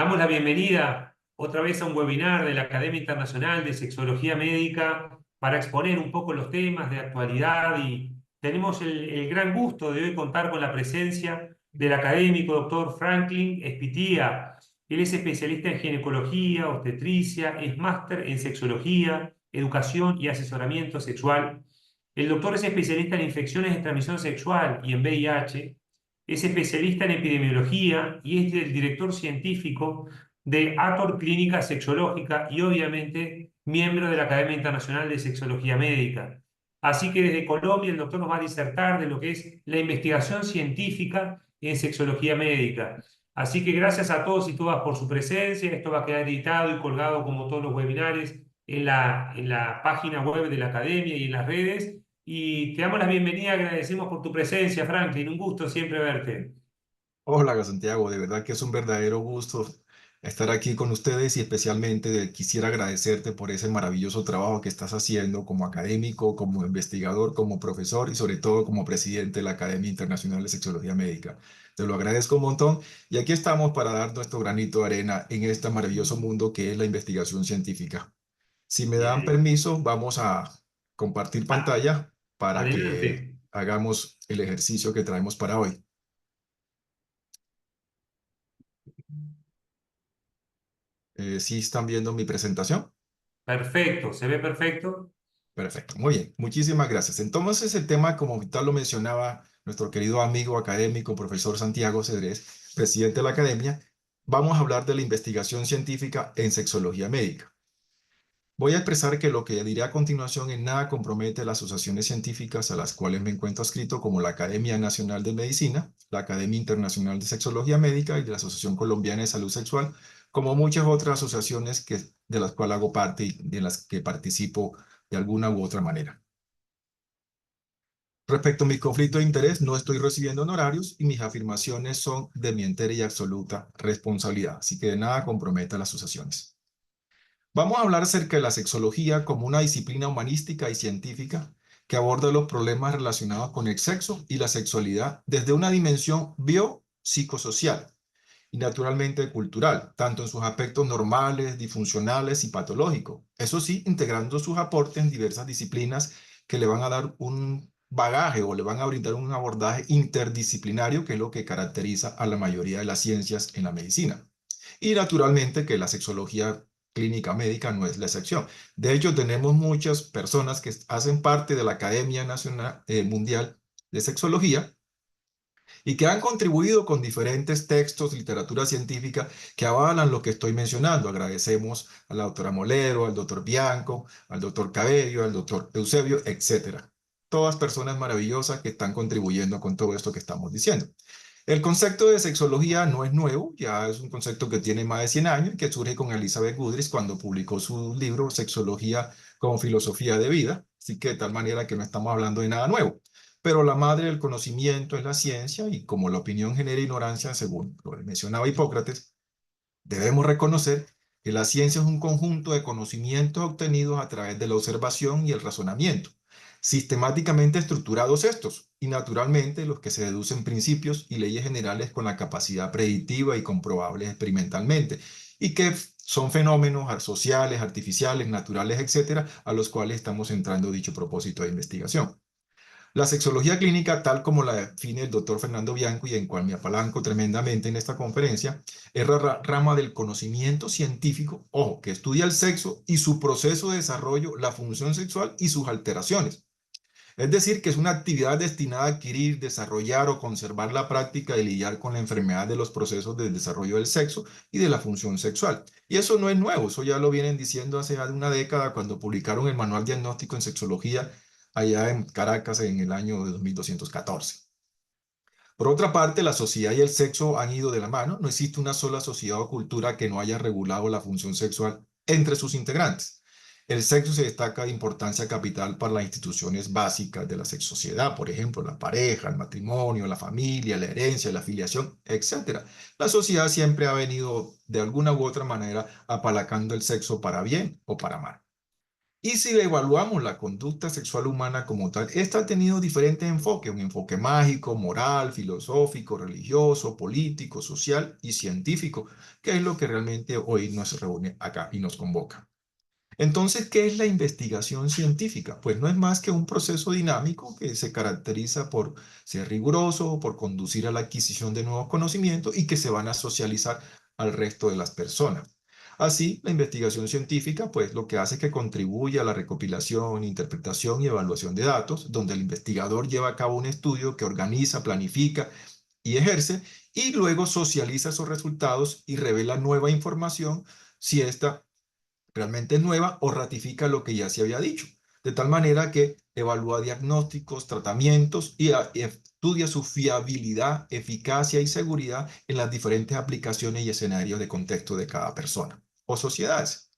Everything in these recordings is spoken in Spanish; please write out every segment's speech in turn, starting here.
Damos la bienvenida otra vez a un webinar de la Academia Internacional de Sexología Médica para exponer un poco los temas de actualidad y tenemos el gran gusto de hoy contar con la presencia del académico doctor Franklin Espitía. Él es especialista en ginecología, obstetricia, es máster en sexología, educación y asesoramiento sexual. El doctor es especialista en infecciones de transmisión sexual y en VIH. Es especialista en epidemiología y es el director científico de Ator Clínica Sexológica y obviamente miembro de la Academia Internacional de Sexología Médica. Así que desde Colombia el doctor nos va a disertar de lo que es la investigación científica en sexología médica. Así que gracias a todos y todas por su presencia. Esto va a quedar editado y colgado como todos los webinars en la página web de la Academia y en las redes. Y te damos la bienvenida, agradecemos por tu presencia, Franklin. Un gusto siempre verte. Hola, Santiago, de verdad que es un verdadero gusto estar aquí con ustedes y especialmente quisiera agradecerte por ese maravilloso trabajo que estás haciendo como académico, como investigador, como profesor y sobre todo como presidente de la Academia Internacional de Sexología Médica. Te lo agradezco un montón y aquí estamos para dar nuestro granito de arena en este maravilloso mundo que es la investigación científica. Si me dan Bien. permiso, vamos a compartir Ah, pantalla para que adelante. hagamos el ejercicio que traemos para hoy. ¿Sí están viendo mi presentación? Perfecto, se ve perfecto. Perfecto, muy bien, muchísimas gracias. Entonces, el tema, como tal lo mencionaba nuestro querido amigo académico, profesor Santiago Cedrés, presidente de la academia, vamos a hablar de la investigación científica en sexología médica. Voy a expresar que lo que diré a continuación en nada compromete las asociaciones científicas a las cuales me encuentro adscrito, como la Academia Nacional de Medicina, la Academia Internacional de Sexología Médica y la Asociación Colombiana de Salud Sexual, como muchas otras asociaciones de las cuales hago parte y de las que participo de alguna u otra manera. Respecto a mi conflicto de interés, no estoy recibiendo honorarios y mis afirmaciones son de mi entera y absoluta responsabilidad, así que de nada comprometa las asociaciones. Vamos a hablar acerca de la sexología como una disciplina humanística y científica que aborda los problemas relacionados con el sexo y la sexualidad desde una dimensión biopsicosocial y naturalmente cultural, tanto en sus aspectos normales, disfuncionales y patológicos. Eso sí, integrando sus aportes en diversas disciplinas que le van a dar un bagaje o le van a brindar un abordaje interdisciplinario, que es lo que caracteriza a la mayoría de las ciencias en la medicina. Y naturalmente que la sexología clínica médica no es la excepción. De hecho, tenemos muchas personas que hacen parte de la Academia Nacional Mundial de Sexología y que han contribuido con diferentes textos, literatura científica que avalan lo que estoy mencionando. Agradecemos a la doctora Molero, al doctor Bianco, al doctor Cabello, al doctor Eusebio, etcétera. Todas personas maravillosas que están contribuyendo con todo esto que estamos diciendo. El concepto de sexología no es nuevo, ya es un concepto que tiene más de 100 años y que surge con Elizabeth Goodrich cuando publicó su libro Sexología como filosofía de vida, así que de tal manera que no estamos hablando de nada nuevo. Pero la madre del conocimiento es la ciencia y como la opinión genera ignorancia, según lo mencionaba Hipócrates, debemos reconocer que la ciencia es un conjunto de conocimientos obtenidos a través de la observación y el razonamiento, sistemáticamente estructurados estos, y naturalmente los que se deducen principios y leyes generales con la capacidad predictiva y comprobables experimentalmente, y que son fenómenos sociales, artificiales, naturales, etcétera, a los cuales estamos entrando dicho propósito de investigación. La sexología clínica, tal como la define el doctor Fernando Bianco y en cual me apalanco tremendamente en esta conferencia, es la rama del conocimiento científico, ojo, que estudia el sexo y su proceso de desarrollo, la función sexual y sus alteraciones. Es decir, que es una actividad destinada a adquirir, desarrollar o conservar la práctica de lidiar con la enfermedad de los procesos del desarrollo del sexo y de la función sexual. Y eso no es nuevo, eso ya lo vienen diciendo hace una década cuando publicaron el Manual Diagnóstico en Sexología allá en Caracas en el año de 2214. Por otra parte, la sociedad y el sexo han ido de la mano. No existe una sola sociedad o cultura que no haya regulado la función sexual entre sus integrantes. El sexo se destaca de importancia capital para las instituciones básicas de la sociedad, por ejemplo, la pareja, el matrimonio, la familia, la herencia, la afiliación, etcétera. La sociedad siempre ha venido de alguna u otra manera apalancando el sexo para bien o para mal. Y si evaluamos la conducta sexual humana como tal, esta ha tenido diferentes enfoques, un enfoque mágico, moral, filosófico, religioso, político, social y científico, que es lo que realmente hoy nos reúne acá y nos convoca. Entonces, ¿qué es la investigación científica? Pues no es más que un proceso dinámico que se caracteriza por ser riguroso, por conducir a la adquisición de nuevos conocimientos y que se van a socializar al resto de las personas. Así, la investigación científica, pues lo que hace es que contribuye a la recopilación, interpretación y evaluación de datos, donde el investigador lleva a cabo un estudio que organiza, planifica y ejerce, y luego socializa esos resultados y revela nueva información si esta realmente es nueva o ratifica lo que ya se había dicho, de tal manera que evalúa diagnósticos, tratamientos y estudia su fiabilidad, eficacia y seguridad en las diferentes aplicaciones y escenarios de contexto de cada persona o sociedades.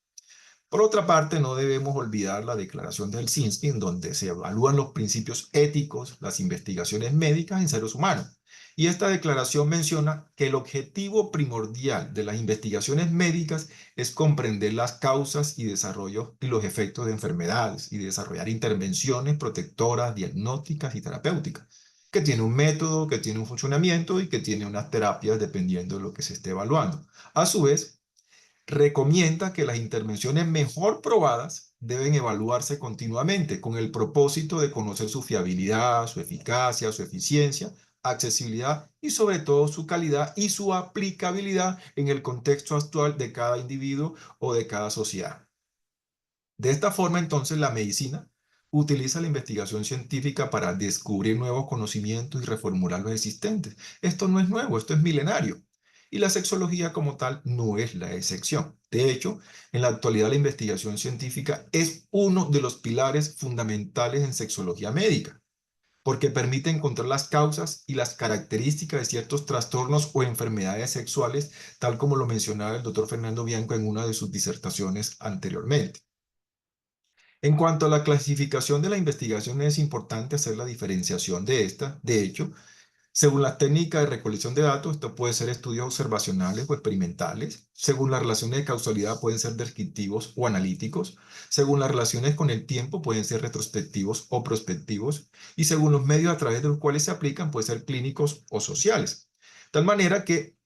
Por otra parte, no debemos olvidar la declaración de Helsinki, en donde se evalúan los principios éticos, las investigaciones médicas en seres humanos. Y esta declaración menciona que el objetivo primordial de las investigaciones médicas es comprender las causas y desarrollo y los efectos de enfermedades y desarrollar intervenciones protectoras, diagnósticas y terapéuticas, que tiene un método, que tiene un funcionamiento y que tiene unas terapias dependiendo de lo que se esté evaluando. A su vez, recomienda que las intervenciones mejor probadas deben evaluarse continuamente con el propósito de conocer su fiabilidad, su eficacia, su eficiencia, accesibilidad y sobre todo su calidad y su aplicabilidad en el contexto actual de cada individuo o de cada sociedad. De esta forma, entonces, la medicina utiliza la investigación científica para descubrir nuevos conocimientos y reformular los existentes. Esto no es nuevo, esto es milenario. Y la sexología como tal no es la excepción. De hecho, en la actualidad la investigación científica es uno de los pilares fundamentales en sexología médica, porque permite encontrar las causas y las características de ciertos trastornos o enfermedades sexuales, tal como lo mencionaba el doctor Fernando Bianco en una de sus disertaciones anteriormente. En cuanto a la clasificación de la investigación, es importante hacer la diferenciación de esta. De hecho, según la técnica de recolección de datos, esto puede ser estudios observacionales o experimentales. Según las relaciones de causalidad, pueden ser descriptivos o analíticos. Según las relaciones con el tiempo, pueden ser retrospectivos o prospectivos. Y según los medios a través de los cuales se aplican, pueden ser clínicos o sociales. De tal manera que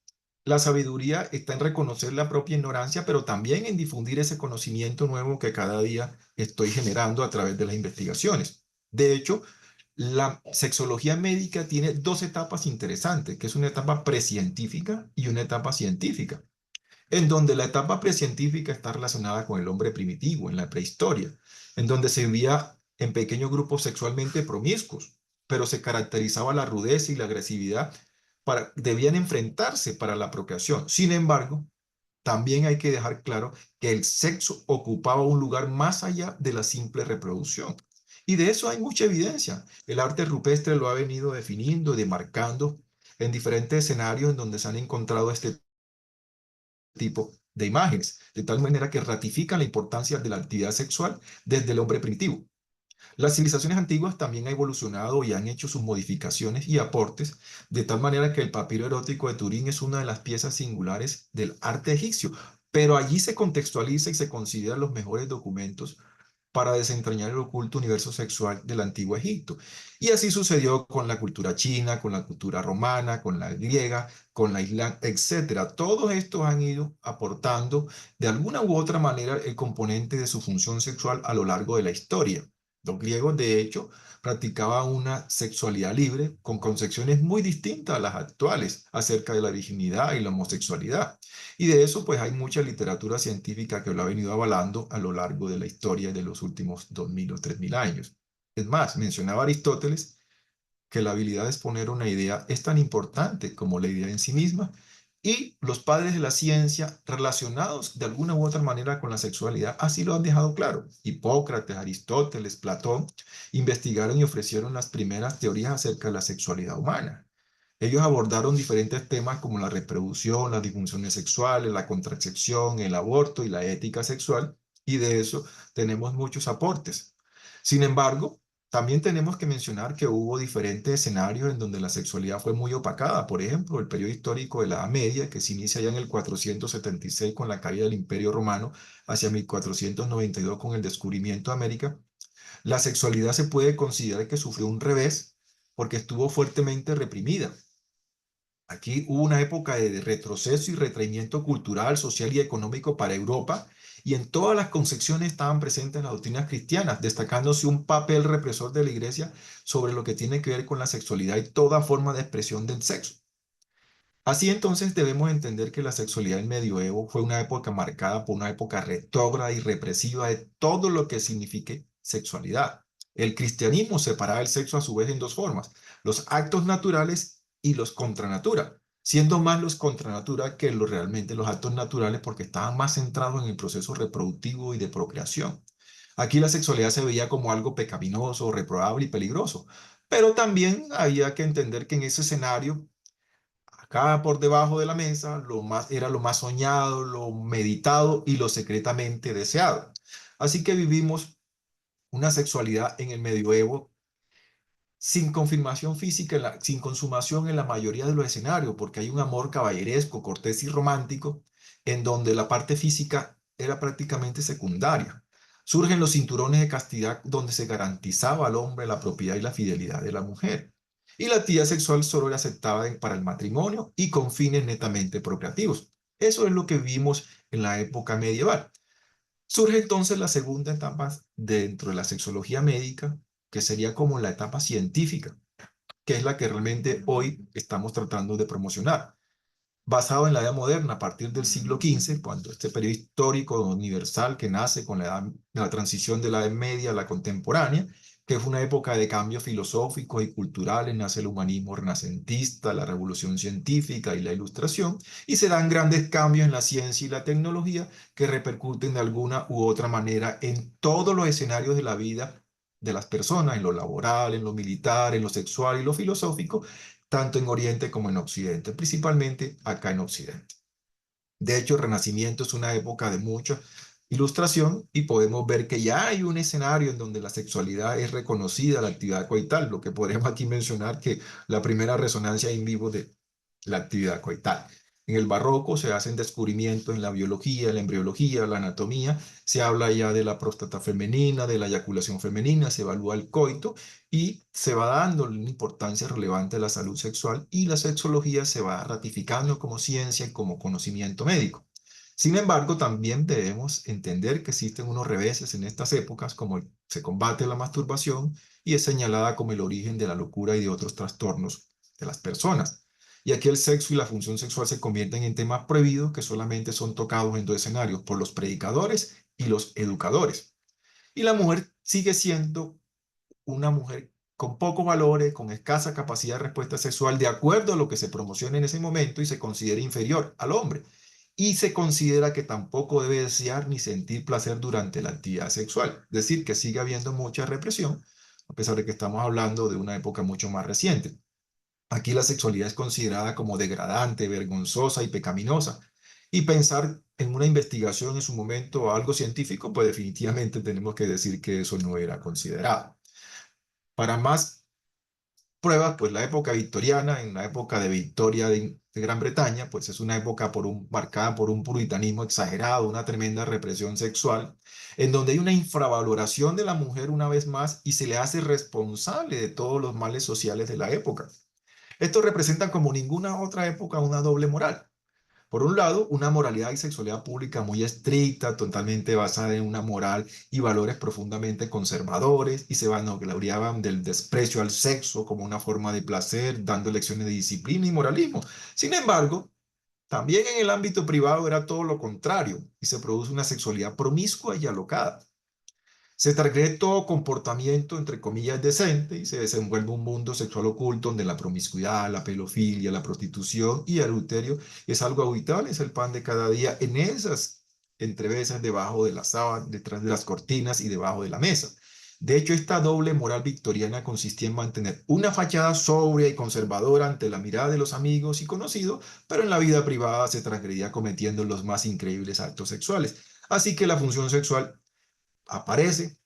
la sabiduría está en reconocer la propia ignorancia, pero también en difundir ese conocimiento nuevo que cada día estoy generando a través de las investigaciones. De hecho, la sexología médica tiene dos etapas interesantes, que es una etapa precientífica y una etapa científica, en donde la etapa precientífica está relacionada con el hombre primitivo, en la prehistoria, en donde se vivía en pequeños grupos sexualmente promiscuos, pero se caracterizaba la rudeza y la agresividad debían enfrentarse para la procreación. Sin embargo, también hay que dejar claro que el sexo ocupaba un lugar más allá de la simple reproducción. Y de eso hay mucha evidencia. El arte rupestre lo ha venido definiendo y demarcando en diferentes escenarios en donde se han encontrado este tipo de imágenes, de tal manera que ratifican la importancia de la actividad sexual desde el hombre primitivo. Las civilizaciones antiguas también han evolucionado y han hecho sus modificaciones y aportes, de tal manera que el papiro erótico de Turín es una de las piezas singulares del arte egipcio, pero allí se contextualiza y se consideran los mejores documentos para desentrañar el oculto universo sexual del antiguo Egipto. Y así sucedió con la cultura china, con la cultura romana, con la griega, con la islam, etcétera. Todos estos han ido aportando de alguna u otra manera el componente de su función sexual a lo largo de la historia. Los griegos, de hecho, practicaban una sexualidad libre con concepciones muy distintas a las actuales acerca de la virginidad y la homosexualidad. Y de eso, pues hay mucha literatura científica que lo ha venido avalando a lo largo de la historia de los últimos 2000 o 3000 años. Es más, mencionaba Aristóteles que la habilidad de exponer una idea es tan importante como la idea en sí misma, y los padres de la ciencia relacionados de alguna u otra manera con la sexualidad así lo han dejado claro. Hipócrates, Aristóteles, Platón investigaron y ofrecieron las primeras teorías acerca de la sexualidad humana. Ellos abordaron diferentes temas como la reproducción, las disfunciones sexuales, la contracepción, el aborto y la ética sexual, y de eso tenemos muchos aportes. Sin embargo, También tenemos que mencionar que hubo diferentes escenarios en donde la sexualidad fue muy opacada. Por ejemplo, el periodo histórico de la Edad Media, que se inicia ya en el 476 con la caída del Imperio Romano, hacia 1492 con el descubrimiento de América. La sexualidad se puede considerar que sufrió un revés porque estuvo fuertemente reprimida. Aquí hubo una época de retroceso y retraimiento cultural, social y económico para Europa, y en todas las concepciones estaban presentes las doctrinas cristianas, destacándose un papel represor de la Iglesia sobre lo que tiene que ver con la sexualidad y toda forma de expresión del sexo. Así entonces debemos entender que la sexualidad en medioevo fue una época marcada por una época retrógrada y represiva de todo lo que signifique sexualidad. El cristianismo separaba el sexo a su vez en dos formas, los actos naturales y los contra natura, siendo más los contra natura que realmente los actos naturales porque estaban más centrados en el proceso reproductivo y de procreación. Aquí la sexualidad se veía como algo pecaminoso, reprobable y peligroso, pero también había que entender que en ese escenario acá por debajo de la mesa, era lo más soñado, lo meditado y lo secretamente deseado. Así que vivimos una sexualidad en el medioevo sin confirmación física, sin consumación en la mayoría de los escenarios, porque hay un amor caballeresco, cortés y romántico, en donde la parte física era prácticamente secundaria. Surgen los cinturones de castidad donde se garantizaba al hombre la propiedad y la fidelidad de la mujer. Y la actividad sexual solo era aceptada para el matrimonio y con fines netamente procreativos. Eso es lo que vivimos en la época medieval. Surge entonces la segunda etapa dentro de la sexología médica, que sería como la etapa científica, que es la que realmente hoy estamos tratando de promocionar. Basado en la edad moderna, a partir del siglo XV, cuando este periodo histórico universal que nace con la transición de la Edad Media a la contemporánea, que fue una época de cambios filosóficos y culturales, nace el humanismo renacentista, la revolución científica y la ilustración, y se dan grandes cambios en la ciencia y la tecnología que repercuten de alguna u otra manera en todos los escenarios de la vida de las personas, en lo laboral, en lo militar, en lo sexual y lo filosófico, tanto en Oriente como en Occidente, principalmente acá en Occidente. De hecho, el Renacimiento es una época de mucha ilustración y podemos ver que ya hay un escenario en donde la sexualidad es reconocida, la actividad coital, lo que podemos aquí mencionar que la primera resonancia in vivo de la actividad coital. En el barroco se hacen descubrimientos en la biología, la embriología, la anatomía, se habla ya de la próstata femenina, de la eyaculación femenina, se evalúa el coito y se va dando una importancia relevante a la salud sexual y la sexología se va ratificando como ciencia y como conocimiento médico. Sin embargo, también debemos entender que existen unos reveses en estas épocas, como se combate la masturbación y es señalada como el origen de la locura y de otros trastornos de las personas. Y aquí el sexo y la función sexual se convierten en temas prohibidos que solamente son tocados en dos escenarios, por los predicadores y los educadores. Y la mujer sigue siendo una mujer con pocos valores, con escasa capacidad de respuesta sexual, de acuerdo a lo que se promociona en ese momento y se considera inferior al hombre. Y se considera que tampoco debe desear ni sentir placer durante la actividad sexual. Es decir, que sigue habiendo mucha represión, a pesar de que estamos hablando de una época mucho más reciente. Aquí la sexualidad es considerada como degradante, vergonzosa y pecaminosa. Y pensar en una investigación en su momento algo científico, pues definitivamente tenemos que decir que eso no era considerado. Para más pruebas, pues la época victoriana, en la época de Victoria de Gran Bretaña, pues es una época marcada por un puritanismo exagerado, una tremenda represión sexual, en donde hay una infravaloración de la mujer una vez más y se le hace responsable de todos los males sociales de la época. Esto representa como ninguna otra época una doble moral. Por un lado, una moralidad y sexualidad pública muy estricta, totalmente basada en una moral y valores profundamente conservadores, y se vanagloriaban del desprecio al sexo como una forma de placer, dando lecciones de disciplina y moralismo. Sin embargo, también en el ámbito privado era todo lo contrario, y se produce una sexualidad promiscua y alocada. Se transgrede todo comportamiento, entre comillas, decente y se desenvuelve un mundo sexual oculto donde la promiscuidad, la pedofilia, la prostitución y el adulterio es algo habitual, es el pan de cada día en esas entreveses debajo de la sábana, detrás de las cortinas y debajo de la mesa. De hecho, esta doble moral victoriana consistía en mantener una fachada sobria y conservadora ante la mirada de los amigos y conocidos, pero en la vida privada se transgredía cometiendo los más increíbles actos sexuales. Así que la función sexual aparece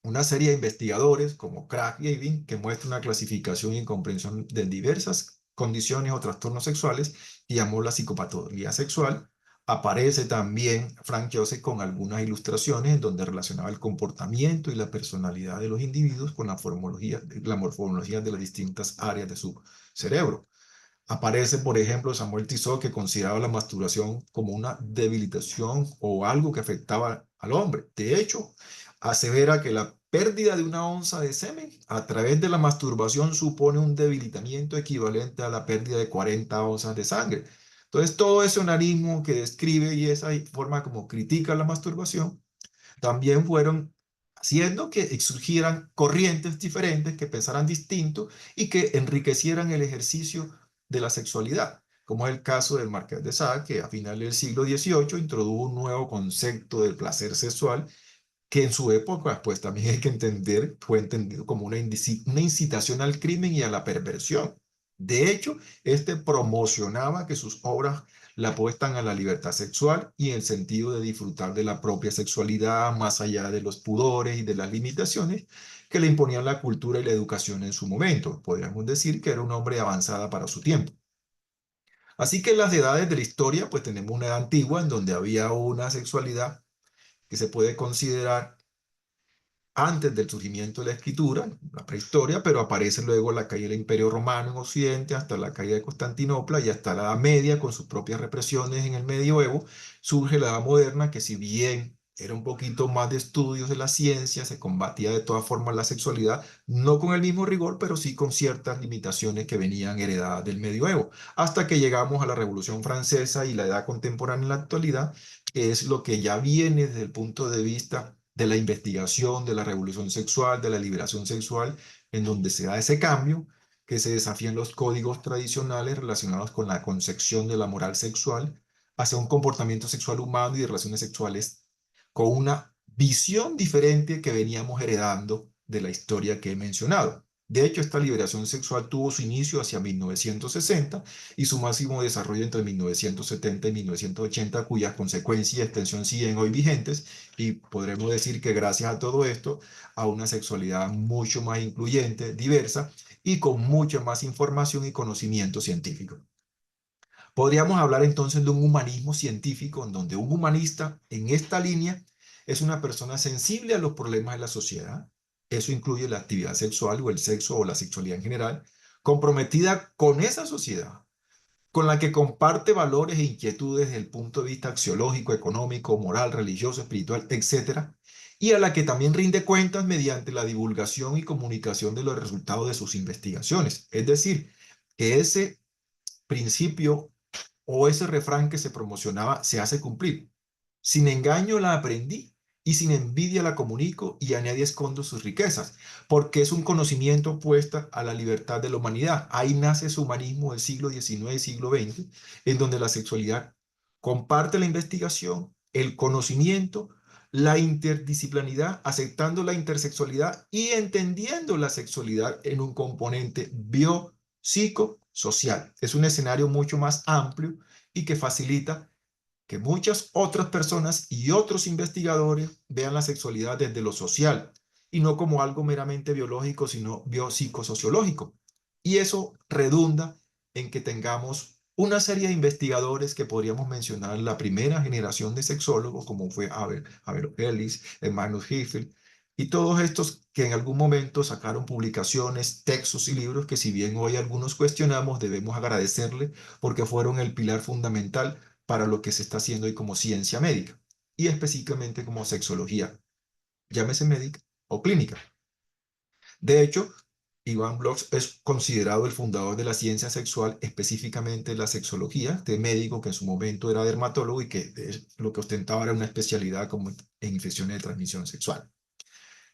una serie de investigadores como Craig y Evin que muestra una clasificación y comprensión de diversas condiciones o trastornos sexuales y llamó la psicopatología sexual. Aparece también Frank Joseph con algunas ilustraciones en donde relacionaba el comportamiento y la personalidad de los individuos con la morfología de las distintas áreas de su cerebro. Aparece, por ejemplo, Samuel Tissot, que consideraba la masturbación como una debilitación o algo que afectaba al hombre. De hecho, asevera que la pérdida de una onza de semen a través de la masturbación supone un debilitamiento equivalente a la pérdida de 40 onzas de sangre. Entonces, todo ese onanismo que describe y esa forma como critica la masturbación también fueron haciendo que surgieran corrientes diferentes que pensaran distinto y que enriquecieran el ejercicio de la sexualidad, como es el caso del Marqués de Sade, que a finales del siglo XVIII introdujo un nuevo concepto del placer sexual que en su época, pues también hay que entender, fue entendido como una incitación al crimen y a la perversión. De hecho, este promocionaba que sus obras la apuestan a la libertad sexual y el sentido de disfrutar de la propia sexualidad más allá de los pudores y de las limitaciones que le imponían la cultura y la educación en su momento. Podríamos decir que era un hombre avanzada para su tiempo. Así que en las edades de la historia, pues tenemos una edad antigua en donde había una sexualidad que se puede considerar antes del surgimiento de la escritura, la prehistoria, pero aparece luego la caída del Imperio Romano en Occidente, hasta la caída de Constantinopla y hasta la Edad Media, con sus propias represiones en el Medioevo, surge la Edad Moderna, que si bien era un poquito más de estudios de la ciencia, se combatía de todas formas la sexualidad, no con el mismo rigor, pero sí con ciertas limitaciones que venían heredadas del Medioevo, hasta que llegamos a la Revolución Francesa y la edad contemporánea en la actualidad, que es lo que ya viene desde el punto de vista de la investigación, de la revolución sexual, de la liberación sexual, en donde se da ese cambio, que se desafían los códigos tradicionales relacionados con la concepción de la moral sexual hacia un comportamiento sexual humano y de relaciones sexuales con una visión diferente que veníamos heredando de la historia que he mencionado. De hecho, esta liberación sexual tuvo su inicio hacia 1960 y su máximo desarrollo entre 1970 y 1980, cuyas consecuencias y extensión siguen hoy vigentes, y podremos decir que gracias a todo esto, a una sexualidad mucho más incluyente, diversa y con mucha más información y conocimiento científico. Podríamos hablar entonces de un humanismo científico en donde un humanista en esta línea es una persona sensible a los problemas de la sociedad. Eso incluye la actividad sexual o el sexo o la sexualidad en general, comprometida con esa sociedad, con la que comparte valores e inquietudes desde el punto de vista axiológico, económico, moral, religioso, espiritual, etcétera, y a la que también rinde cuentas mediante la divulgación y comunicación de los resultados de sus investigaciones. Es decir, que ese principio o ese refrán que se promocionaba se hace cumplir. Sin engaño la aprendí y sin envidia la comunico y a nadie escondo sus riquezas, porque es un conocimiento opuesto a la libertad de la humanidad. Ahí nace su humanismo del siglo XIX y siglo XX, en donde la sexualidad comparte la investigación, el conocimiento, la interdisciplinaridad, aceptando la intersexualidad y entendiendo la sexualidad en un componente biopsicosocial. Es un escenario mucho más amplio y que facilita que muchas otras personas y otros investigadores vean la sexualidad desde lo social y no como algo meramente biológico, sino biopsicosociológico. Y eso redunda en que tengamos una serie de investigadores que podríamos mencionar la primera generación de sexólogos, como fue Abel Ellis, Magnus Hirschfeld, y todos estos que en algún momento sacaron publicaciones, textos y libros que si bien hoy algunos cuestionamos, debemos agradecerle porque fueron el pilar fundamental para lo que se está haciendo hoy como ciencia médica y específicamente como sexología, llámese médica o clínica. De hecho, Ivan Bloch es considerado el fundador de la ciencia sexual, específicamente la sexología, de médico que en su momento era dermatólogo y que lo que ostentaba era una especialidad como en infecciones de transmisión sexual.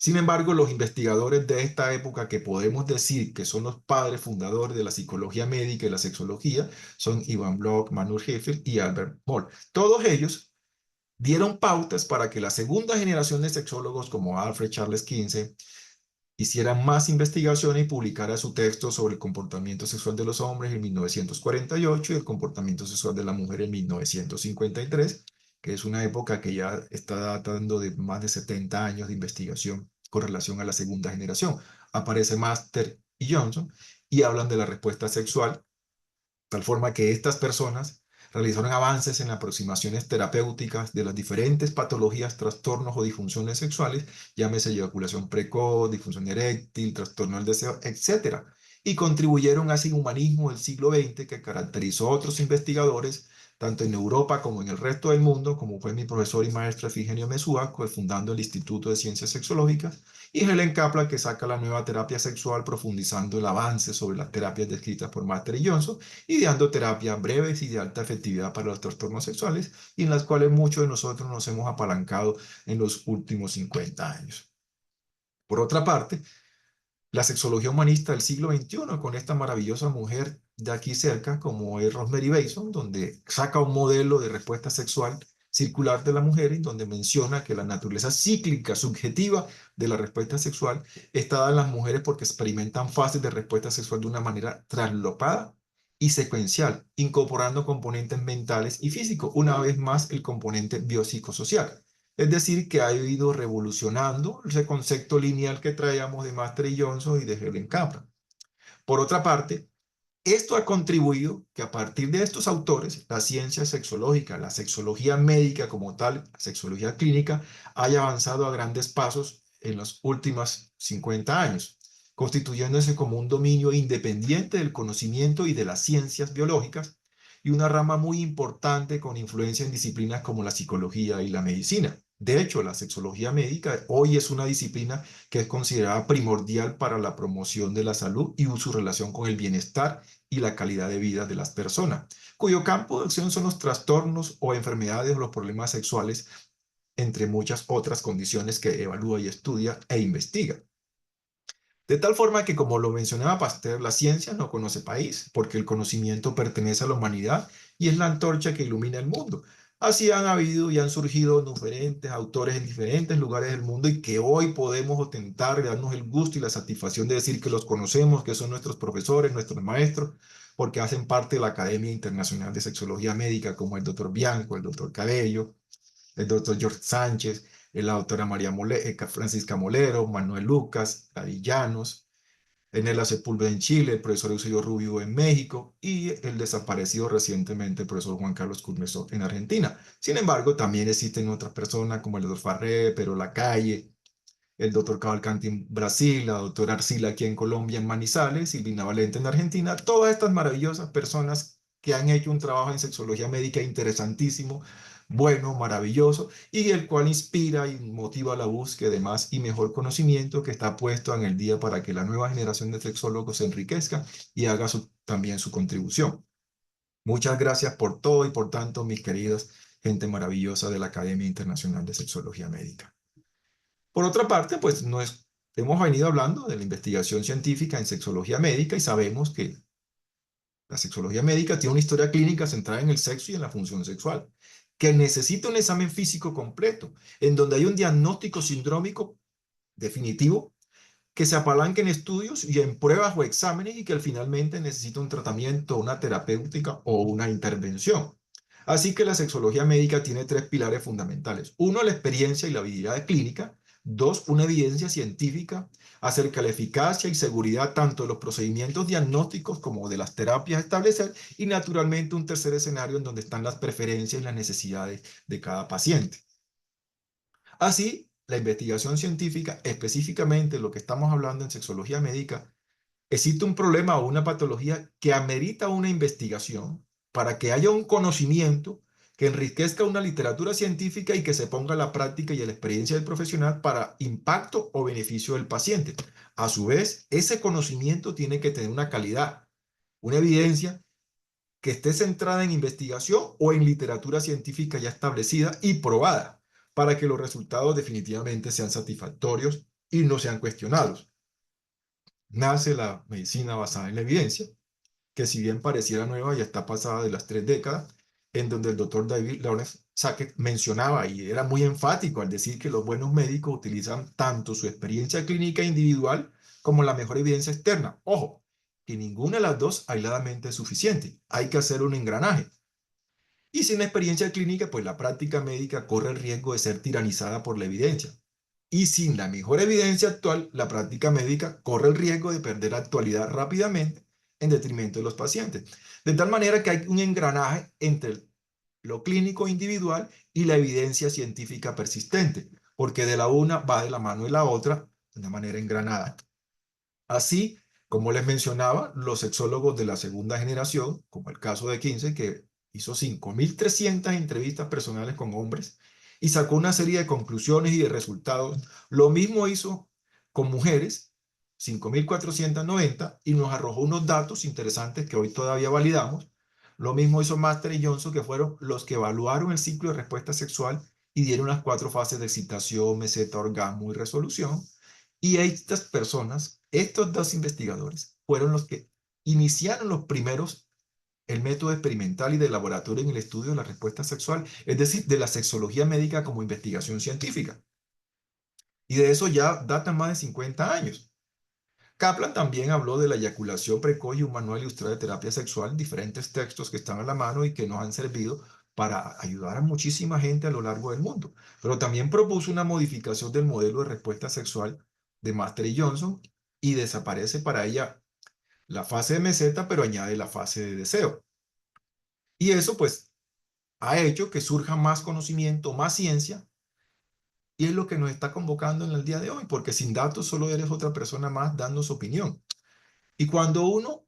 Sin embargo, los investigadores de esta época que podemos decir que son los padres fundadores de la psicología médica y la sexología son Ivan Bloch, Manuel Hefel y Albert Moll. Todos ellos dieron pautas para que la segunda generación de sexólogos como Alfred Charles Kinsey hiciera más investigaciones y publicara su texto sobre el comportamiento sexual de los hombres en 1948 y el comportamiento sexual de la mujer en 1953, que es una época que ya está datando de más de 70 años de investigación con relación a la segunda generación. Aparece Master y Johnson y hablan de la respuesta sexual, tal forma que estas personas realizaron avances en aproximaciones terapéuticas de las diferentes patologías, trastornos o disfunciones sexuales, llámese eyaculación precoz, disfunción eréctil, trastorno del deseo, etcétera, y contribuyeron a ese humanismo del siglo XX que caracterizó a otros investigadores, tanto en Europa como en el resto del mundo, como fue mi profesor y maestro Efigenio Mesúa, fundando el Instituto de Ciencias Sexológicas, y Helen Kaplan, que saca la nueva terapia sexual, profundizando el avance sobre las terapias descritas por Master y Johnson, ideando terapias breves y de alta efectividad para los trastornos sexuales, y en las cuales muchos de nosotros nos hemos apalancado en los últimos 50 años. Por otra parte, la sexología humanista del siglo XXI, con esta maravillosa mujer de aquí cerca, como es Rosemary Bason, donde saca un modelo de respuesta sexual circular de la mujer, en donde menciona que la naturaleza cíclica, subjetiva de la respuesta sexual está dada en las mujeres porque experimentan fases de respuesta sexual de una manera traslopada y secuencial, incorporando componentes mentales y físicos, una vez más el componente biopsicosocial. Es decir, que ha ido revolucionando ese concepto lineal que traíamos de Master y Johnson y de Helen Kaplan. Por otra parte, esto ha contribuido que a partir de estos autores, la ciencia sexológica, la sexología médica como tal, la sexología clínica, haya avanzado a grandes pasos en los últimos 50 años, constituyéndose como un dominio independiente del conocimiento y de las ciencias biológicas, y una rama muy importante con influencia en disciplinas como la psicología y la medicina. De hecho, la sexología médica hoy es una disciplina que es considerada primordial para la promoción de la salud y su relación con el bienestar y la calidad de vida de las personas, cuyo campo de acción son los trastornos o enfermedades o los problemas sexuales, entre muchas otras condiciones que evalúa y estudia e investiga. De tal forma que, como lo mencionaba Pasteur, la ciencia no conoce país, porque el conocimiento pertenece a la humanidad y es la antorcha que ilumina el mundo. Así han habido y han surgido diferentes autores en diferentes lugares del mundo y que hoy podemos ostentar y darnos el gusto y la satisfacción de decir que los conocemos, que son nuestros profesores, nuestros maestros, porque hacen parte de la Academia Internacional de Sexología Médica, como el doctor Bianco, el doctor Cabello, el doctor George Sánchez, la doctora Francisca Molero, Manuel Lucas, Llanos, Enela Sepúlveda en Chile, el profesor Eusebio Rubio en México y el desaparecido recientemente el profesor Juan Carlos Curmeso en Argentina. Sin embargo, también existen otras personas como el doctor Farré, Pedro Lacalle, el doctor Cavalcanti en Brasil, la doctora Arcila aquí en Colombia, en Manizales, Silvina Valente en Argentina, todas estas maravillosas personas que han hecho un trabajo en sexología médica interesantísimo, bueno, maravilloso, y el cual inspira y motiva la búsqueda de más y mejor conocimiento que está puesto en el día para que la nueva generación de sexólogos se enriquezca y haga también su contribución. Muchas gracias por todo y por tanto, mis queridas gente maravillosa de la Academia Internacional de Sexología Médica. Por otra parte, pues hemos venido hablando de la investigación científica en sexología médica y sabemos que la sexología médica tiene una historia clínica centrada en el sexo y en la función sexual, que necesita un examen físico completo, en donde hay un diagnóstico sindrómico definitivo que se apalanca en estudios y en pruebas o exámenes y que finalmente necesita un tratamiento, una terapéutica o una intervención. Así que la sexología médica tiene tres pilares fundamentales. Uno, la experiencia y la habilidad clínica. Dos, una evidencia científica acerca de la eficacia y seguridad tanto de los procedimientos diagnósticos como de las terapias a establecer. Y naturalmente un tercer escenario en donde están las preferencias y las necesidades de cada paciente. Así, la investigación científica, específicamente lo que estamos hablando en sexología médica, existe un problema o una patología que amerita una investigación para que haya un conocimiento que enriquezca una literatura científica y que se ponga a la práctica y a la experiencia del profesional para impacto o beneficio del paciente. A su vez, ese conocimiento tiene que tener una calidad, una evidencia que esté centrada en investigación o en literatura científica ya establecida y probada, para que los resultados definitivamente sean satisfactorios y no sean cuestionados. Nace la medicina basada en la evidencia, que si bien pareciera nueva, ya está pasada de las 3 décadas, en donde el doctor David Lawrence Sackett mencionaba y era muy enfático al decir que los buenos médicos utilizan tanto su experiencia clínica individual como la mejor evidencia externa. Ojo, que ninguna de las dos aisladamente es suficiente. Hay que hacer un engranaje. Y sin experiencia clínica, pues la práctica médica corre el riesgo de ser tiranizada por la evidencia. Y sin la mejor evidencia actual, la práctica médica corre el riesgo de perder actualidad rápidamente en detrimento de los pacientes. De tal manera que hay un engranaje entre lo clínico individual y la evidencia científica persistente, porque de la una va de la mano de la otra de una manera engranada. Así, como les mencionaba, los sexólogos de la segunda generación, como el caso de 15, que hizo 5.300 entrevistas personales con hombres y sacó una serie de conclusiones y de resultados. Lo mismo hizo con mujeres, 5.490, y nos arrojó unos datos interesantes que hoy todavía validamos. Lo mismo hizo Master y Johnson, que fueron los que evaluaron el ciclo de respuesta sexual y dieron las 4 fases de excitación, meseta, orgasmo y resolución. Y estas personas, estos 2 investigadores, fueron los que iniciaron los primeros el método experimental y de laboratorio en el estudio de la respuesta sexual, es decir, de la sexología médica como investigación científica. Y de eso ya datan más de 50 años. Kaplan también habló de la eyaculación precoz y un manual ilustrado de terapia sexual, diferentes textos que están a la mano y que nos han servido para ayudar a muchísima gente a lo largo del mundo. Pero también propuso una modificación del modelo de respuesta sexual de Master y Johnson y desaparece para ella la fase de meseta, pero añade la fase de deseo. Y eso pues ha hecho que surja más conocimiento, más ciencia, y es lo que nos está convocando en el día de hoy, porque sin datos solo eres otra persona más dando su opinión. Y cuando uno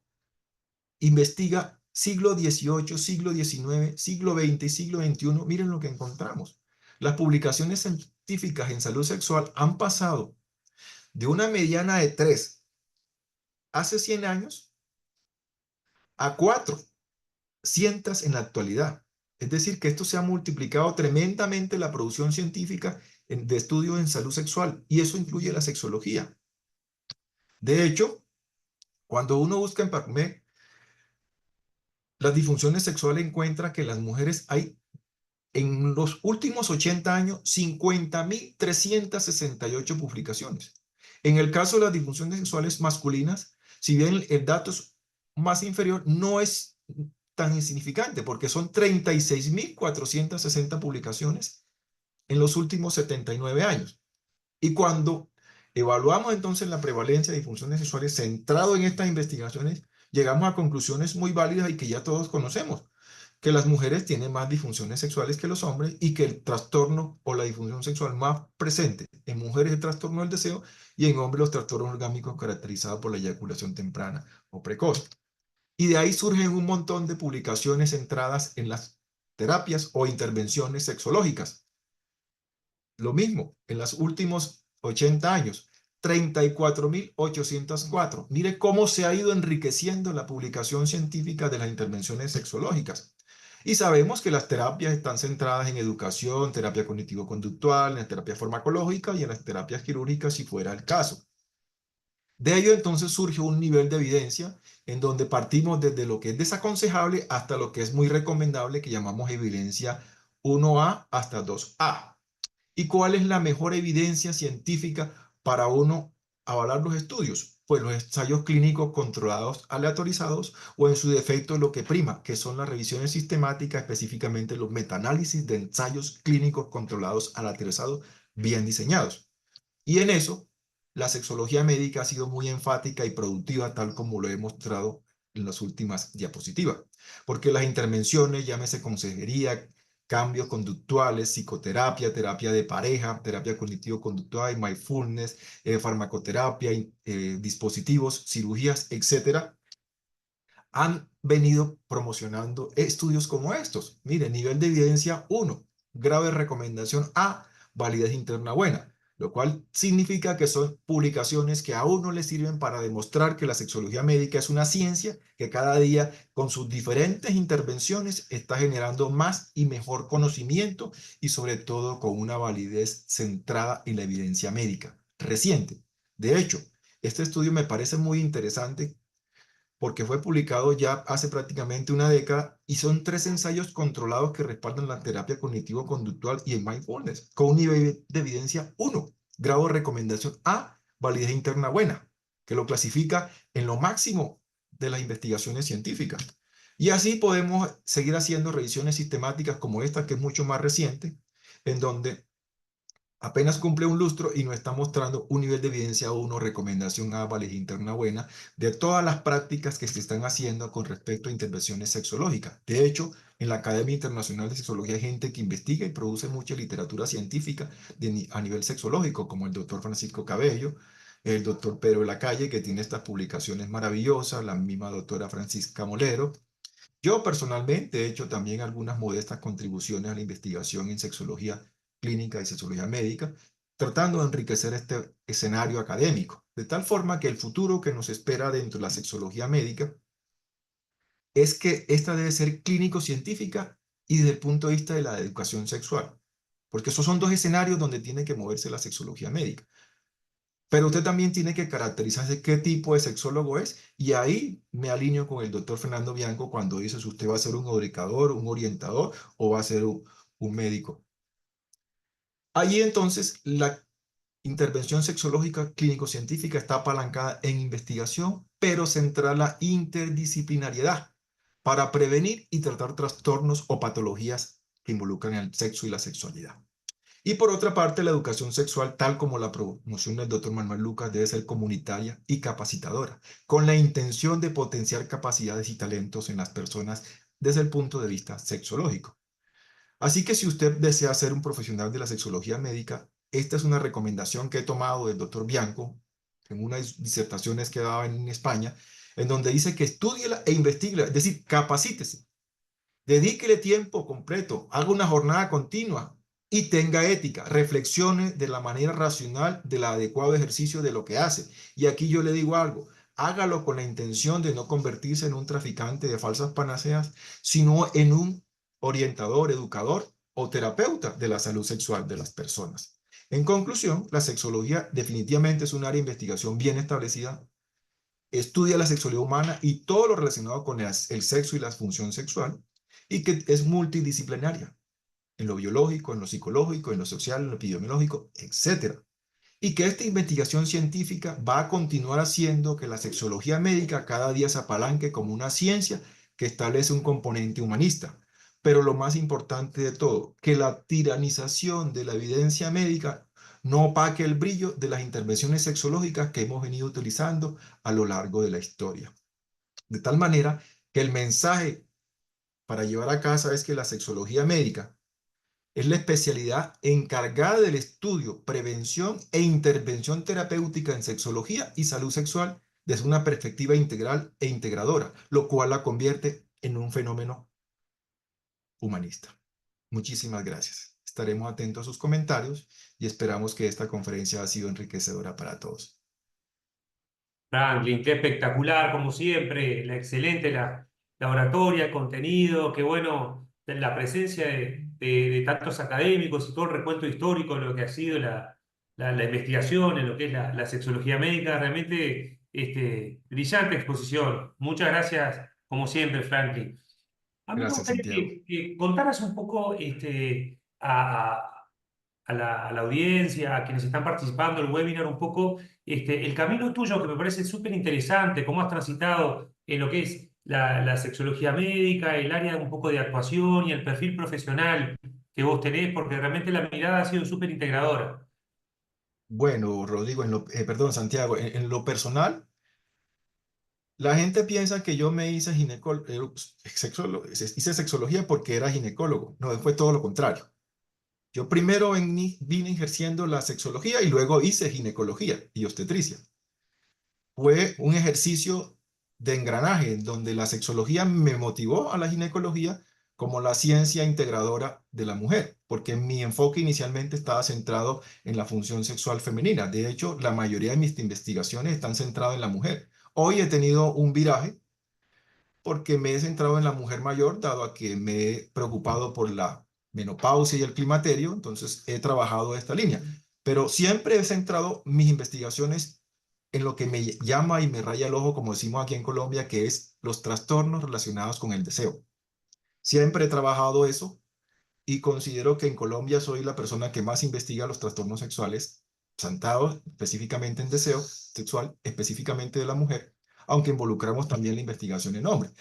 investiga siglo XVIII, siglo XIX, siglo XX y siglo XXI, miren lo que encontramos. Las publicaciones científicas en salud sexual han pasado de una mediana de 3 hace 100 años a 400 en la actualidad. Es decir, que esto se ha multiplicado tremendamente la producción científica de estudios en salud sexual, y eso incluye la sexología. De hecho, cuando uno busca en PubMed las disfunciones sexuales, encuentra que las mujeres hay en los últimos 80 años 50.368 publicaciones. En el caso de las disfunciones sexuales masculinas, si bien el dato es más inferior, no es tan insignificante porque son 36.460 publicaciones en los últimos 79 años. Y cuando evaluamos entonces la prevalencia de disfunciones sexuales centrado en estas investigaciones, llegamos a conclusiones muy válidas y que ya todos conocemos, que las mujeres tienen más disfunciones sexuales que los hombres y que el trastorno o la disfunción sexual más presente en mujeres es el trastorno del deseo y en hombres los trastornos orgánicos caracterizados por la eyaculación temprana o precoz. Y de ahí surgen un montón de publicaciones centradas en las terapias o intervenciones sexológicas. Lo mismo, en los últimos 80 años, 34.804. Mire cómo se ha ido enriqueciendo la publicación científica de las intervenciones sexológicas. Y sabemos que las terapias están centradas en educación, terapia cognitivo-conductual, en la terapia farmacológica y en las terapias quirúrgicas si fuera el caso. De ello entonces surge un nivel de evidencia en donde partimos desde lo que es desaconsejable hasta lo que es muy recomendable, que llamamos evidencia 1A hasta 2A. ¿Y cuál es la mejor evidencia científica para uno avalar los estudios? Pues los ensayos clínicos controlados aleatorizados o en su defecto lo que prima, que son las revisiones sistemáticas, específicamente los metaanálisis de ensayos clínicos controlados aleatorizados bien diseñados. Y en eso, la sexología médica ha sido muy enfática y productiva, tal como lo he mostrado en las últimas diapositivas, porque las intervenciones, llámese consejería, cambios conductuales, psicoterapia, terapia de pareja, terapia cognitivo-conductual, mindfulness, farmacoterapia, dispositivos, cirugías, etcétera, han venido promocionando estudios como estos. Mire, nivel de evidencia 1, grave recomendación A, validez interna buena, lo cual significa que son publicaciones que a uno le sirven para demostrar que la sexología médica es una ciencia que cada día con sus diferentes intervenciones está generando más y mejor conocimiento y sobre todo con una validez centrada en la evidencia médica reciente. De hecho, este estudio me parece muy interesante porque fue publicado ya hace prácticamente una década y son 3 ensayos controlados que respaldan la terapia cognitivo-conductual y el mindfulness, con un nivel de evidencia 1, grado de recomendación A, validez interna buena, que lo clasifica en lo máximo de las investigaciones científicas. Y así podemos seguir haciendo revisiones sistemáticas como esta, que es mucho más reciente, en donde apenas cumple un lustro y no está mostrando un nivel de evidencia o una recomendación validez interna buena de todas las prácticas que se están haciendo con respecto a intervenciones sexológicas. De hecho, en la Academia Internacional de Sexología hay gente que investiga y produce mucha literatura científica a nivel sexológico, como el doctor Francisco Cabello, el doctor Pedro Lacalle, que tiene estas publicaciones maravillosas, la misma doctora Francisca Molero. Yo personalmente he hecho también algunas modestas contribuciones a la investigación en sexología clínica y sexología médica, tratando de enriquecer este escenario académico, de tal forma que el futuro que nos espera dentro de la sexología médica es que esta debe ser clínico-científica y desde el punto de vista de la educación sexual, porque esos son dos escenarios donde tiene que moverse la sexología médica. Pero usted también tiene que caracterizarse qué tipo de sexólogo es, y ahí me alineo con el doctor Fernando Bianco cuando dice si usted va a ser un educador, un orientador o va a ser un médico. Allí entonces la intervención sexológica clínico-científica está apalancada en investigación, pero centrada en la interdisciplinariedad para prevenir y tratar trastornos o patologías que involucran el sexo y la sexualidad. Y por otra parte, la educación sexual, tal como la promoción del doctor Manuel Lucas, debe ser comunitaria y capacitadora, con la intención de potenciar capacidades y talentos en las personas desde el punto de vista sexológico. Así que si usted desea ser un profesional de la sexología médica, esta es una recomendación que he tomado del doctor Bianco en unas disertaciones que daba en España, en donde dice que estudiela e investigue, es decir, capacítese. Dedíquele tiempo completo, haga una jornada continua y tenga ética, reflexione de la manera racional del adecuado ejercicio de lo que hace. Y aquí yo le digo algo, hágalo con la intención de no convertirse en un traficante de falsas panaceas, sino en un orientador, educador o terapeuta de la salud sexual de las personas. En conclusión, la sexología definitivamente es un área de investigación bien establecida, estudia la sexualidad humana y todo lo relacionado con el sexo y la función sexual, y que es multidisciplinaria en lo biológico, en lo psicológico, en lo social, en lo epidemiológico, etcétera. Y que esta investigación científica va a continuar haciendo que la sexología médica cada día se apalanque como una ciencia que establece un componente humanista. Pero lo más importante de todo, que la tiranización de la evidencia médica no opaque el brillo de las intervenciones sexológicas que hemos venido utilizando a lo largo de la historia. De tal manera que el mensaje para llevar a casa es que la sexología médica es la especialidad encargada del estudio, prevención e intervención terapéutica en sexología y salud sexual desde una perspectiva integral e integradora, lo cual la convierte en un fenómeno humanista. Muchísimas gracias. Estaremos atentos a sus comentarios y esperamos que esta conferencia ha sido enriquecedora para todos. Franklin, qué espectacular, como siempre, la excelente la oratoria, el contenido, qué bueno la presencia de tantos académicos y todo el recuento histórico de lo que ha sido la investigación en lo que es la sexología médica. Realmente brillante exposición. Muchas gracias, como siempre, Franklin. A mí me Gracias, gustaría Santiago. que contaras un poco a la audiencia, a quienes están participando en el webinar, un poco el camino tuyo, que me parece súper interesante, cómo has transitado en lo que es la sexología médica, el área un poco de actuación y el perfil profesional que vos tenés, porque realmente la mirada ha sido súper integradora. Bueno, Rodrigo, perdón, Santiago, en lo personal, la gente piensa que yo me hice hice sexología porque era ginecólogo. No, fue todo lo contrario. Yo primero vine ejerciendo la sexología y luego hice ginecología y obstetricia. Fue un ejercicio de engranaje en donde la sexología me motivó a la ginecología como la ciencia integradora de la mujer, porque mi enfoque inicialmente estaba centrado en la función sexual femenina. De hecho, la mayoría de mis investigaciones están centradas en la mujer. Hoy he tenido un viraje porque me he centrado en la mujer mayor, dado a que me he preocupado por la menopausia y el climaterio, entonces he trabajado esta línea. Pero siempre he centrado mis investigaciones en lo que me llama y me raya el ojo, como decimos aquí en Colombia, que es los trastornos relacionados con el deseo. Siempre he trabajado eso y considero que en Colombia soy la persona que más investiga los trastornos sexuales, centrados específicamente en deseo sexual, específicamente de la mujer, aunque involucramos también la investigación en hombres.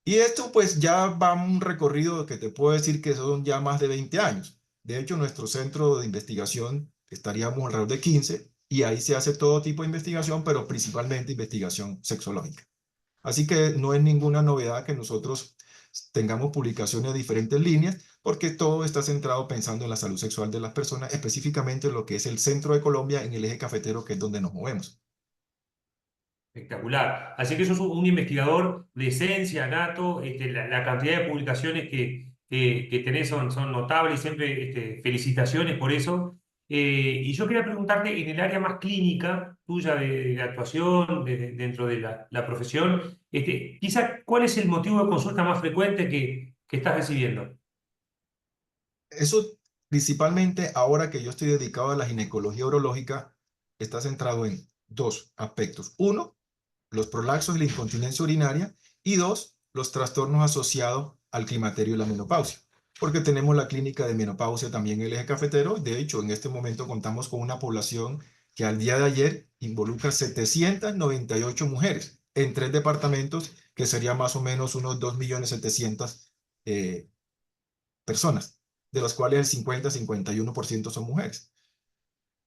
Y esto pues ya va un recorrido que te puedo decir que son ya más de 20 años. De hecho, nuestro centro de investigación estaríamos alrededor de 15 y ahí se hace todo tipo de investigación, pero principalmente investigación sexológica. Así que no es ninguna novedad que nosotros tengamos publicaciones de diferentes líneas, porque todo está centrado pensando en la salud sexual de las personas, específicamente en lo que es el centro de Colombia, en el eje cafetero, que es donde nos movemos. Espectacular. Así que sos un investigador de esencia, nato. La cantidad de publicaciones que tenés son notables. Siempre felicitaciones por eso. Y yo quería preguntarte, en el área más clínica tuya de actuación, dentro de la profesión, quizá, ¿cuál es el motivo de consulta más frecuente que estás recibiendo? Eso principalmente ahora que yo estoy dedicado a la ginecología urológica, está centrado en dos aspectos. Uno, los prolapsos y la incontinencia urinaria, y dos, los trastornos asociados al climaterio y la menopausia, porque tenemos la clínica de menopausia también en el eje cafetero. De hecho, en este momento contamos con una población que al día de ayer involucra 798 mujeres en 3 departamentos, que sería más o menos unos 2.700.000 personas, de las cuales el 50-51% son mujeres.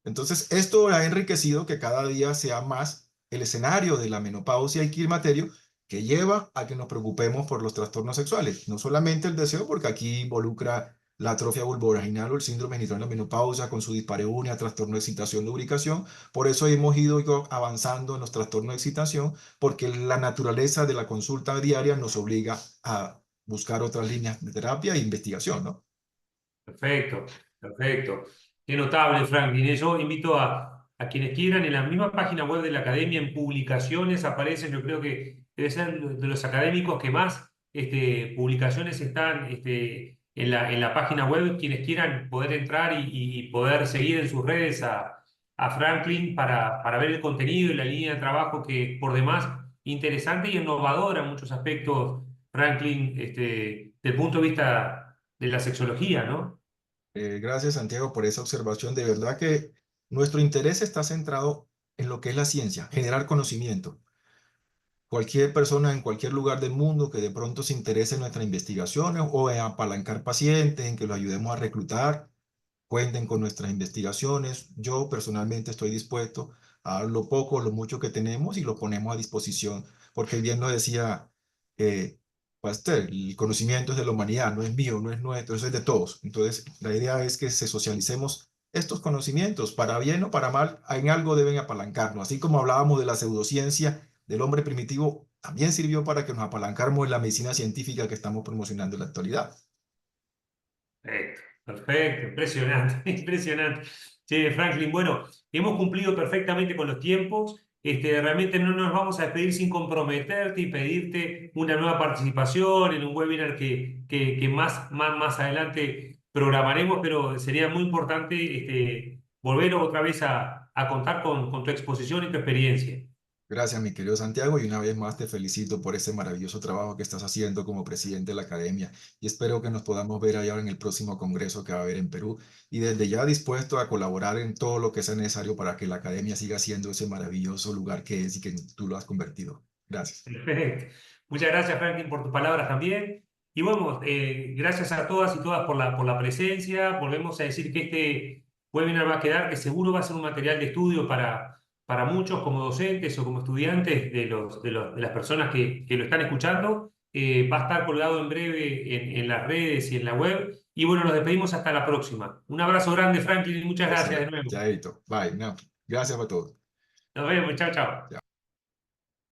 Entonces, esto ha enriquecido que cada día sea más el escenario de la menopausia y climaterio, que lleva a que nos preocupemos por los trastornos sexuales. No solamente el deseo, porque aquí involucra la atrofia vulvovaginal o el síndrome genital en la menopausia con su dispareunia, trastorno de excitación, lubricación. Por eso hemos ido avanzando en los trastornos de excitación, porque la naturaleza de la consulta diaria nos obliga a buscar otras líneas de terapia e investigación, ¿no? Perfecto, perfecto. Qué notable, Franklin. Yo invito a quienes quieran, en la misma página web de la academia, en publicaciones aparecen, yo creo que debe ser de los académicos que más publicaciones están en la página web. Quienes quieran poder entrar y poder seguir en sus redes a Franklin para ver el contenido y la línea de trabajo que por demás interesante y innovadora en muchos aspectos, Franklin, del punto de vista de la sexología, ¿no? Gracias, Santiago, por esa observación. De verdad que nuestro interés está centrado en lo que es la ciencia, generar conocimiento. Cualquier persona en cualquier lugar del mundo que de pronto se interese en nuestras investigaciones o en apalancar pacientes, en que los ayudemos a reclutar, cuenten con nuestras investigaciones. Yo personalmente estoy dispuesto a dar lo poco o lo mucho que tenemos y lo ponemos a disposición, porque bien nos decía Pasteur, el conocimiento es de la humanidad, no es mío, no es nuestro, eso es de todos. Entonces, la idea es que se socialicemos estos conocimientos, para bien o para mal, en algo deben apalancarnos. Así como hablábamos de la pseudociencia del hombre primitivo, también sirvió para que nos apalancáramos en la medicina científica que estamos promocionando en la actualidad. Perfecto, perfecto, impresionante, impresionante. Che, Franklin, bueno, hemos cumplido perfectamente con los tiempos. Realmente no nos vamos a despedir sin comprometerte y pedirte una nueva participación en un webinar que más adelante programaremos, pero sería muy importante volver otra vez a contar con tu exposición y tu experiencia. Gracias, mi querido Santiago, y una vez más te felicito por ese maravilloso trabajo que estás haciendo como presidente de la academia, y espero que nos podamos ver allá en el próximo congreso que va a haber en Perú, y desde ya dispuesto a colaborar en todo lo que sea necesario para que la academia siga siendo ese maravilloso lugar que es y que tú lo has convertido. Gracias. Perfecto. Muchas gracias, Franklin, por tus palabras también. Y bueno, gracias a todas y todas por la presencia. Volvemos a decir que este webinar va a quedar, que seguro va a ser un material de estudio para muchos como docentes o como estudiantes de las personas que lo están escuchando. Va a estar colgado en breve en las redes y en la web. Y bueno, nos despedimos hasta la próxima. Un abrazo grande, Franklin, y muchas gracias de Gracias. nuevo. Chaito. Bye. No. Gracias a todos. Nos vemos, chao, chao. Ya.